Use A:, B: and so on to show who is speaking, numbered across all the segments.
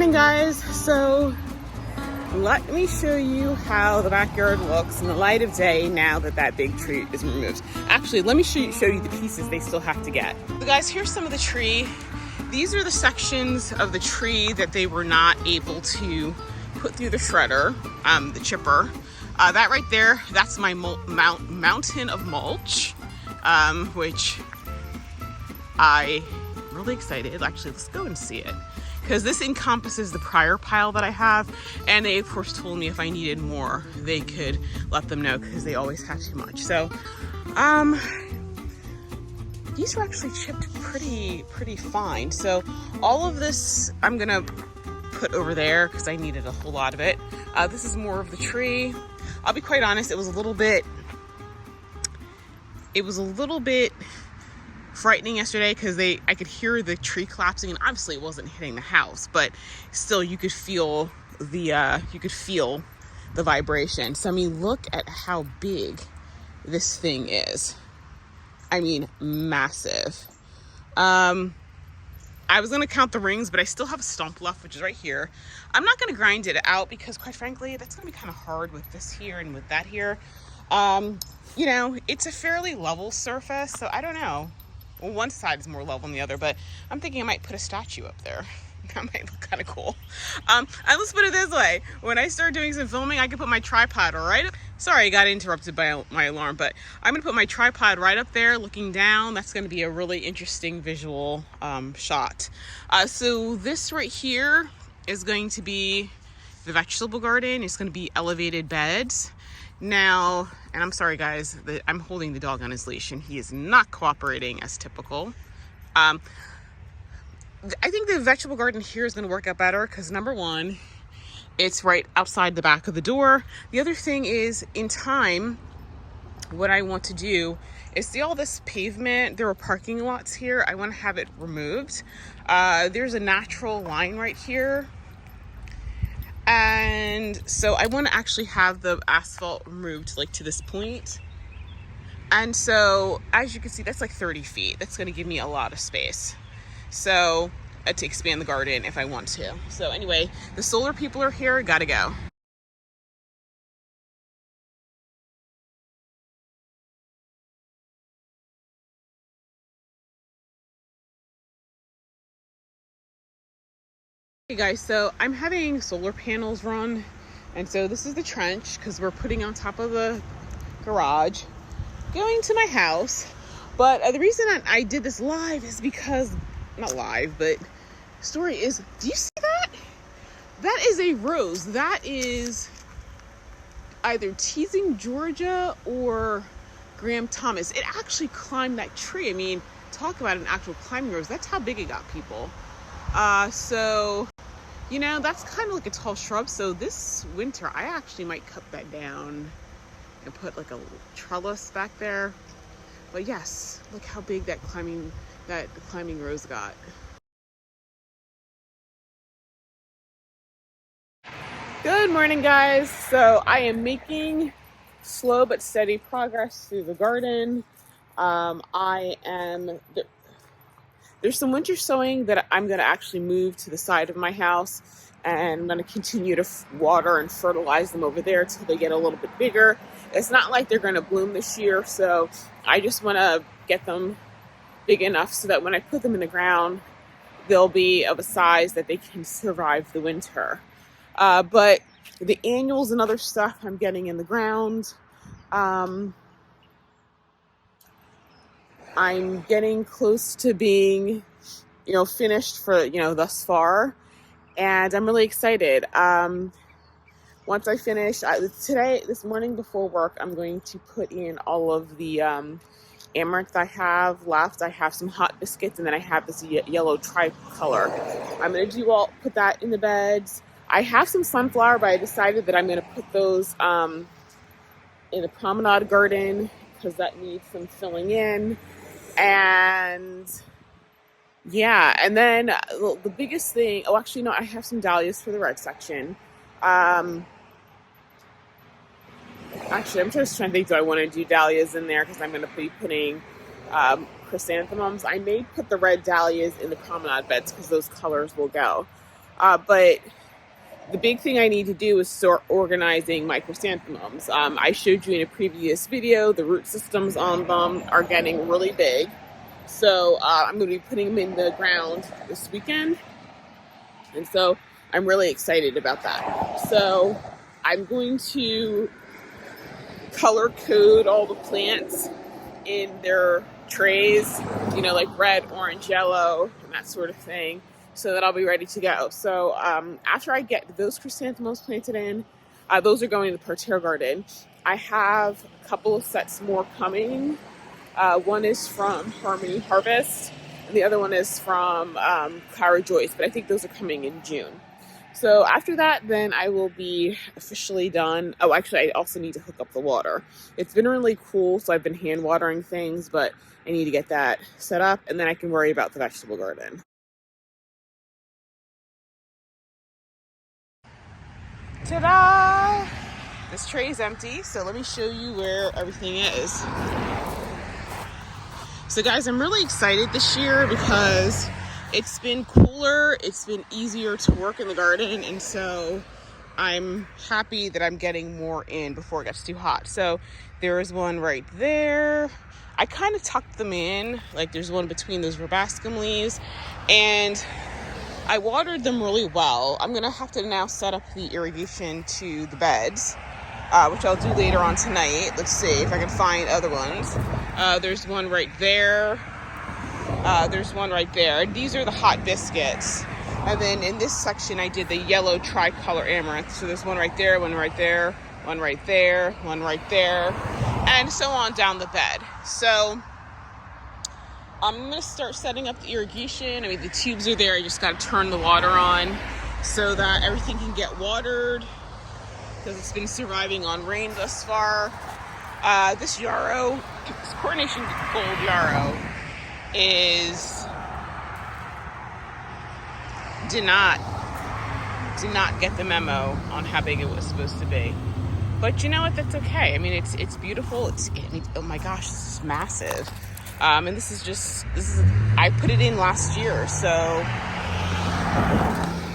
A: morning, guys. So let me show you how the backyard looks in the light of day now that that big tree is removed. Actually, let me show you the pieces they still have to get. So guys, here's some of the tree. These are the sections of the tree that they were not able to put through the shredder, the chipper. That right there, that's my mountain of mulch, which I'm really excited. Actually, let's go and see it, because this encompasses the prior pile that I have, and they of course told me if I needed more they could let them know, because they always have too much. So these are actually chipped pretty fine. So all of this I'm gonna put over there because I needed a whole lot of it. This is more of the tree. I'll be quite honest, it was a little bit frightening yesterday because I could hear the tree collapsing, and obviously it wasn't hitting the house, but still you could feel the vibration. So I mean, look at how big this thing is. I mean, massive. I was gonna count the rings, but I still have a stump left, which is right here. I'm not gonna grind it out because, quite frankly, that's gonna be kind of hard with this here and with that here. You know, it's a fairly level surface, so I don't know. Well, one side is more level than the other, but I'm thinking I might put a statue up there. That might look kind of cool. And let's put it this way. When I start doing some filming, I can put my tripod right up. Sorry, I got interrupted by my alarm, but I'm gonna put my tripod right up there looking down. That's gonna be a really interesting visual shot. So this right here is going to be the vegetable garden. It's gonna be elevated beds. Now, and I'm sorry guys, I'm holding the dog on his leash and he is not cooperating as typical. I think the vegetable garden here is going to work out better because, number one, it's right outside the back of the door. The other thing is, in time, what I want to do is, see all this pavement, there are parking lots here. I want to have it removed. There's a natural line right here. And so I want to actually have the asphalt removed like to this point. And so, as you can see, that's like 30 feet. That's going to give me a lot of space. So to expand the garden if I want to. So anyway, the solar people are here, gotta go. Hey guys, so I'm having solar panels run, and so this is the trench because we're putting on top of the garage going to my house. But the reason I did this live is because, not live, but story is, do you see that? That is a rose. That is either Teasing Georgia or Graham Thomas. It actually climbed that tree. I mean, talk about an actual climbing rose. That's how big it got, people. So, you know, that's kind of like a tall shrub. So this winter, I actually might cut that down and put like a trellis back there. But yes, look how big that climbing rose got. Good morning, guys. So I am making slow but steady progress through the garden. There's some winter sowing that I'm going to actually move to the side of my house, and I'm going to continue to water and fertilize them over there until they get a little bit bigger. It's not like they're going to bloom this year, so I just want to get them big enough so that when I put them in the ground, they'll be of a size that they can survive the winter. But the annuals and other stuff I'm getting in the ground. I'm getting close to being, finished for, thus far. And I'm really excited. Once I finish, this morning before work, I'm going to put in all of the Amaranth I have left. I have some hot biscuits, and then I have this yellow tricolor. I'm going to put that in the beds. I have some sunflower, but I decided that I'm going to put those in the promenade garden because that needs some filling in. And yeah, and then the biggest thing, actually, no, I have some dahlias for the red section. Actually, I'm just trying to think, do I want to do dahlias in there? Because I'm going to be putting chrysanthemums. I may put the red dahlias in the promenade beds because those colors will go. But the big thing I need to do is start organizing my chrysanthemums. I showed you in a previous video, the root systems on them are getting really big. So I'm going to be putting them in the ground this weekend. And so I'm really excited about that. So I'm going to color code all the plants in their trays, you know, like red, orange, yellow, and that sort of thing, so that I'll be ready to go. So after I get those chrysanthemums planted in, those are going to the parterre garden. I have a couple of sets more coming. One is from Harmony Harvest, and the other one is from Clara Joyce, but I think those are coming in June. So after that, then I will be officially done. Oh, actually, I also need to hook up the water. It's been really cool, so I've been hand watering things, but I need to get that set up, and then I can worry about the vegetable garden. Ta-da! This tray is empty, so let me show you where everything is. So guys, I'm really excited this year because it's been cooler, it's been easier to work in the garden, and so I'm happy that I'm getting more in before it gets too hot. So there is one right there. I kind of tucked them in, like there's one between those verbascum leaves, and I watered them really well. I'm gonna have to now set up the irrigation to the beds, which I'll do later on tonight. Let's see if I can find other ones. There's one right there. There's one right there. These are the hot biscuits. And then in this section, I did the yellow tricolor amaranth. So there's one right there, one right there, one right there, one right there, and so on down the bed. So I'm going to start setting up the irrigation. I mean, the tubes are there. I just got to turn the water on so that everything can get watered, because it's been surviving on rain thus far. This yarrow, this Coronation Gold yarrow, did not get the memo on how big it was supposed to be. But you know what? That's okay. I mean, it's beautiful. Oh my gosh, this is massive. And this is I put it in last year, so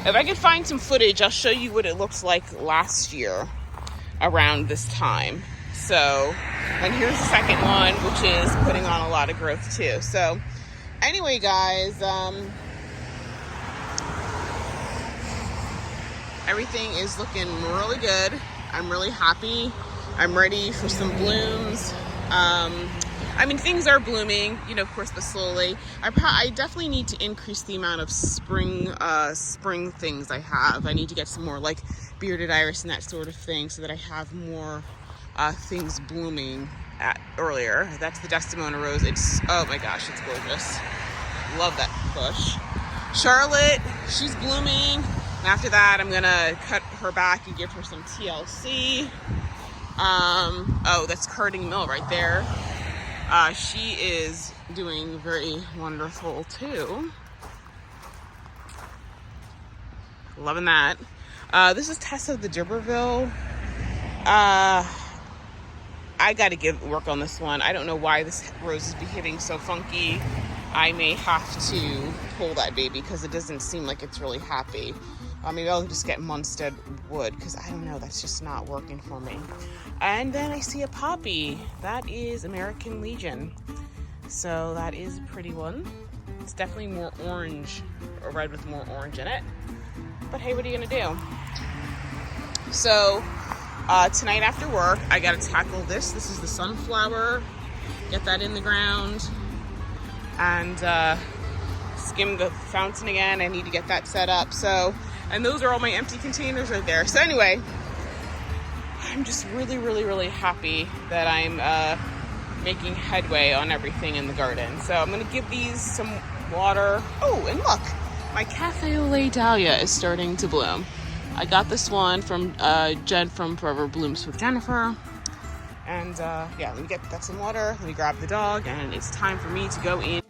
A: if I could find some footage, I'll show you what it looks like last year around this time. So, and here's the second one, which is putting on a lot of growth too. So anyway, guys, everything is looking really good. I'm really happy. I'm ready for some blooms. I mean, things are blooming, you know, of course, but slowly. I definitely need to increase the amount of spring things I have. I need to get some more like bearded iris and that sort of thing, so that I have more things blooming earlier. That's the Desdemona rose. Oh my gosh, it's gorgeous. Love that bush. Charlotte, she's blooming. And after that, I'm gonna cut her back and give her some TLC. Oh, that's Carding Mill right there. She is doing very wonderful too. Loving that. This is Tessa the D'Urberville. I got to work on this one. I don't know why this rose is behaving so funky. I may have to pull that baby because it doesn't seem like it's really happy. Maybe I'll just get Munstead wood, because I don't know, that's just not working for me. And then I see a poppy. That is American Legion. So that is a pretty one. It's definitely more orange, or red with more orange in it. But hey, what are you gonna do? So tonight after work, I gotta tackle this. This is the sunflower. Get that in the ground. And skim the fountain again. I need to get that set up. So, and those are all my empty containers right there. So anyway, I'm just really, really, really happy that I'm making headway on everything in the garden. So I'm gonna give these some water. Oh, and look, my Cafe au lait dahlia is starting to bloom. I got this one from Jen from Forever Blooms with Jennifer. And yeah, let me get that some water. Let me grab the dog, and it's time for me to go in